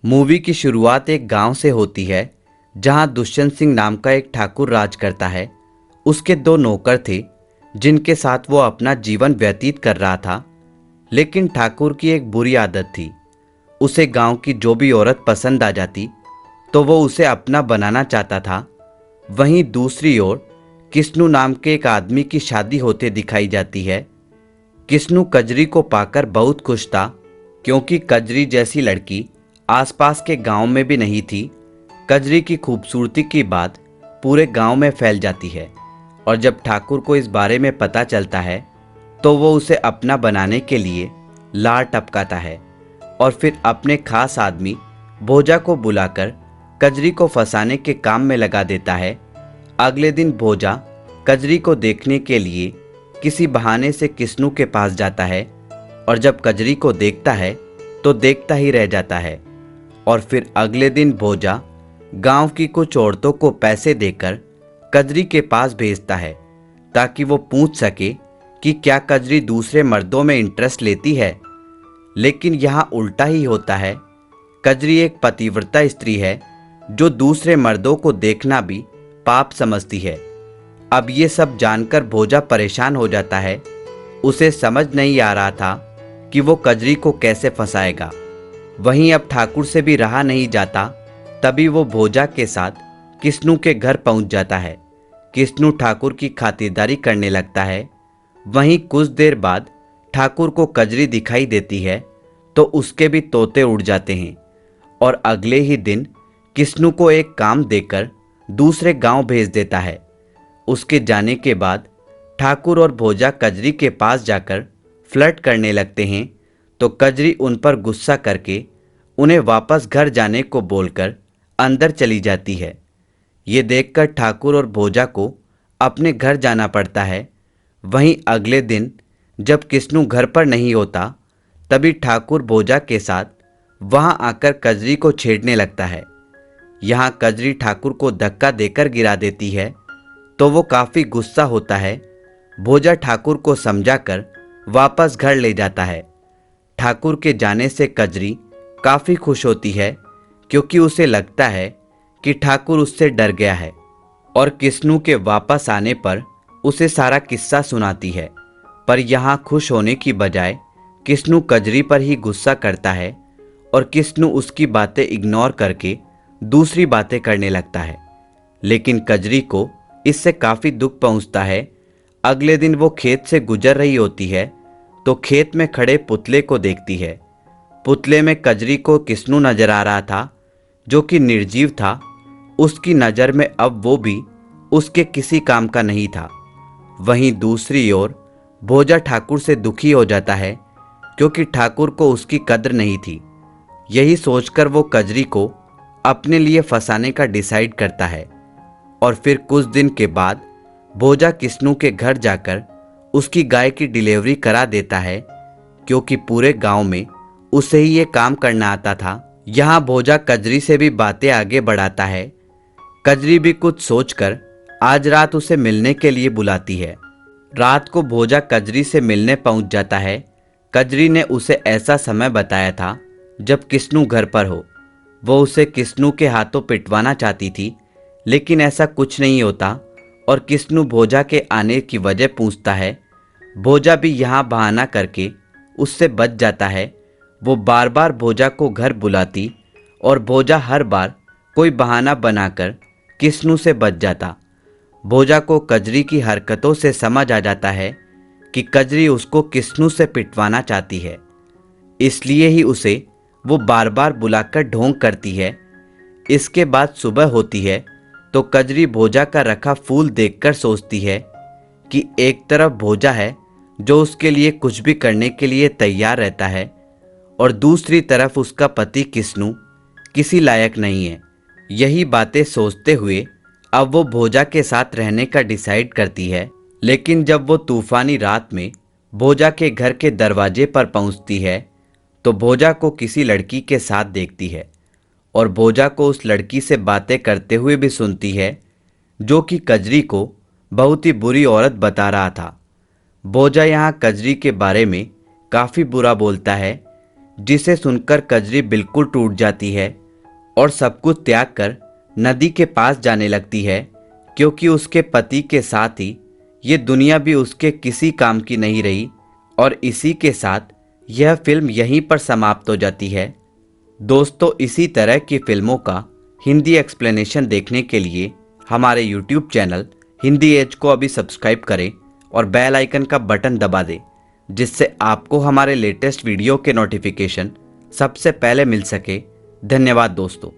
Movie की शुरुआत एक गांव से होती है जहां दुष्यंत सिंह नाम का एक ठाकुर राज करता है। उसके दो नौकर थे जिनके साथ वो अपना जीवन व्यतीत कर रहा था। लेकिन ठाकुर की एक बुरी आदत थी। उसे गांव की जो भी औरत पसंद आ जाती तो वो उसे अपना बनाना चाहता था। वहीं दूसरी ओर किस्नू नाम के एक आदमी की शादी होते दिखाई जाती है। किस्नू कजरी को पाकर बहुत खुश था, क्योंकि कजरी जैसी लड़की आसपास के गांव में भी नहीं थी। कजरी की खूबसूरती की बात पूरे गांव में फैल जाती है, और जब ठाकुर को इस बारे में पता चलता है तो वो उसे अपना बनाने के लिए लार टपकाता है और फिर अपने खास आदमी भोजा को बुलाकर कजरी को फंसाने के काम में लगा देता है। अगले दिन भोजा कजरी को देखने के लिए किसी बहाने से किस्नू के पास जाता है, और जब कजरी को देखता है तो देखता ही रह जाता है। और फिर अगले दिन भोजा गांव की कुछ औरतों को पैसे देकर कजरी के पास भेजता है, ताकि वो पूछ सके कि क्या कजरी दूसरे मर्दों में इंटरेस्ट लेती है। लेकिन यहाँ उल्टा ही होता है। कजरी एक पतिव्रता स्त्री है जो दूसरे मर्दों को देखना भी पाप समझती है। अब ये सब जानकर भोजा परेशान हो जाता है। उसे समझ नहीं आ रहा था कि वो कजरी को कैसे फंसाएगा। वहीं अब ठाकुर से भी रहा नहीं जाता। तभी वो भोजा के साथ किस्नू के घर पहुंच जाता है। किस्नू ठाकुर की खातिरदारी करने लगता है। वहीं कुछ देर बाद ठाकुर को कजरी दिखाई देती है तो उसके भी तोते उड़ जाते हैं, और अगले ही दिन किस्नू को एक काम देकर दूसरे गांव भेज देता है। उसके जाने के बाद ठाकुर और भोजा कजरी के पास जाकर फ्लर्ट करने लगते हैं, तो कजरी उन पर गुस्सा करके उन्हें वापस घर जाने को बोलकर अंदर चली जाती है। ये देखकर ठाकुर और भोजा को अपने घर जाना पड़ता है। वहीं अगले दिन जब किस्नू घर पर नहीं होता, तभी ठाकुर भोजा के साथ वहां आकर कजरी को छेड़ने लगता है। यहाँ कजरी ठाकुर को धक्का देकर गिरा देती है, तो वो काफ़ी गुस्सा होता है। भोजा ठाकुर को समझाकर वापस घर ले जाता है। ठाकुर के जाने से कजरी काफ़ी खुश होती है, क्योंकि उसे लगता है कि ठाकुर उससे डर गया है, और किस्नू के वापस आने पर उसे सारा किस्सा सुनाती है। पर यहाँ खुश होने की बजाय किस्नू कजरी पर ही गुस्सा करता है, और किस्नू उसकी बातें इग्नोर करके दूसरी बातें करने लगता है। लेकिन कजरी को इससे काफ़ी दुख पहुंचता है। अगले दिन वो खेत से गुजर रही होती है तो खेत में खड़े पुतले को देखती है। पुतले में कजरी को किस्नू नजर आ रहा था, जो कि निर्जीव था। उसकी नज़र में अब वो भी उसके किसी काम का नहीं था। वहीं दूसरी ओर भोजा ठाकुर से दुखी हो जाता है, क्योंकि ठाकुर को उसकी कद्र नहीं थी। यही सोचकर वो कजरी को अपने लिए फंसाने का डिसाइड करता है। और फिर कुछ दिन के बाद भोजा किस्नू के घर जाकर उसकी गाय की डिलीवरी करा देता है, क्योंकि पूरे गांव में उसे ही ये काम करना आता था। यहाँ भोजा कजरी से भी बातें आगे बढ़ाता है। कजरी भी कुछ सोचकर आज रात उसे मिलने के लिए बुलाती है। रात को भोजा कजरी से मिलने पहुंच जाता है। कजरी ने उसे ऐसा समय बताया था जब किस्नू घर पर हो। वो उसे किस्नू के हाथों पिटवाना चाहती थी, लेकिन ऐसा कुछ नहीं होता, और किस्नू भोजा के आने की वजह पूछता है। भोजा भी यहाँ बहाना करके उससे बच जाता है। वो बार बार भोजा को घर बुलाती, और भोजा हर बार कोई बहाना बनाकर किस्नू से बच जाता। भोजा को कजरी की हरकतों से समझ आ जाता है कि कजरी उसको किस्नू से पिटवाना चाहती है, इसलिए ही उसे वो बार बार बुलाकर ढोंग करती है। इसके बाद सुबह होती है तो कजरी भोजा का रखा फूल देखकर सोचती है कि एक तरफ भोजा है जो उसके लिए कुछ भी करने के लिए तैयार रहता है, और दूसरी तरफ उसका पति किस्नू किसी लायक नहीं है। यही बातें सोचते हुए अब वो भोजा के साथ रहने का डिसाइड करती है। लेकिन जब वो तूफानी रात में भोजा के घर के दरवाजे पर पहुंचती है तो भोजा को किसी लड़की के साथ देखती है, और भोजा को उस लड़की से बातें करते हुए भी सुनती है, जो कि कजरी को बहुत ही बुरी औरत बता रहा था। भोजा यहाँ कजरी के बारे में काफ़ी बुरा बोलता है, जिसे सुनकर कजरी बिल्कुल टूट जाती है और सब कुछ त्याग कर नदी के पास जाने लगती है, क्योंकि उसके पति के साथ ही ये दुनिया भी उसके किसी काम की नहीं रही। और इसी के साथ यह फिल्म यहीं पर समाप्त हो जाती है। दोस्तों, इसी तरह की फिल्मों का हिंदी एक्सप्लेनेशन देखने के लिए हमारे YouTube चैनल हिंदी एज को अभी सब्सक्राइब करें और बेल आइकन का बटन दबा दें, जिससे आपको हमारे लेटेस्ट वीडियो के नोटिफिकेशन सबसे पहले मिल सके। धन्यवाद दोस्तों।